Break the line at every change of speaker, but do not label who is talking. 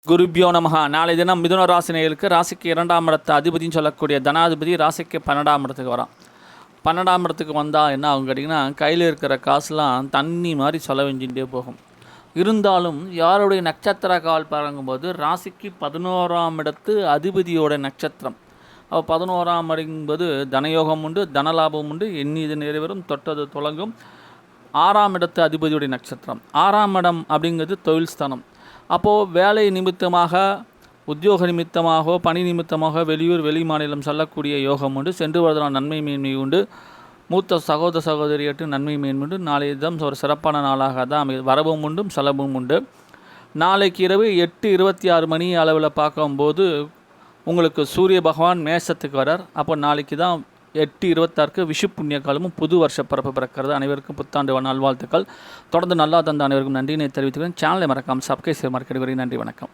குருபியோ நமஹா. நாளை தினம் மிதுன ராசினியர்களுக்கு ராசிக்கு 2ஆம் இடத்து அதிபதினு சொல்லக்கூடிய தனாதிபதி ராசிக்கு 12ஆம் இடத்துக்கு வரான். 12ஆம் இடத்துக்கு வந்தால் என்ன ஆகும் கேட்டிங்கன்னா, கையில் இருக்கிற காசுலாம் தண்ணி மாதிரி செலவஞ்சிகிட்டே போகும். இருந்தாலும் யாருடைய நட்சத்திர கால் பழங்கும்போது ராசிக்கு 11ஆம் இடத்து அதிபதியோட நட்சத்திரம். அப்போ 11ஆம் அப்படிங்கும்போது தனயோகம் உண்டு, தனலாபம் உண்டு, எண்ணியது நிறைவேறும், தொட்டது தொடங்கும். 6ஆம் இடத்து அதிபதியுடைய நட்சத்திரம். 6ஆம் இடம் அப்படிங்கிறது தொழில் ஸ்தானம். அப்போது வேலை நிமித்தமாக, உத்தியோக நிமித்தமாக, பணி நிமித்தமாக வெளியூர் வெளி மாநிலம் செல்லக்கூடிய யோகம் உண்டு. சென்று வருவதான நன்மை மேன்மை உண்டு. மூத்த சகோதர சகோதரியட்டு நன்மை மேன்மை உண்டு. நாளைய தினம் ஒரு சிறப்பான நாளாக தான் வரவும் உண்டு, செலவும் உண்டு. நாளைக்கு இரவு 8:26 மணி அளவில் பார்க்கும்போது உங்களுக்கு சூரிய பகவான் மேஷத்துக்கு வரார். அப்போ நாளைக்கு தான் 8:26 விஷு புண்ணிய காலமும் புது வருஷ பிறப்பு பிறக்கிறது. அனைவருக்கும் புத்தாண்டு நல்வாழ்த்துக்கள். தொடர்ந்து நல்லா தந்த அனைவருக்கும் நன்றினை தெரிவித்துக்கிறேன். சேனலை மறக்காமல் சப்ஸ்கிரைப் செய்ய மறக்கடி. நன்றி, வணக்கம்.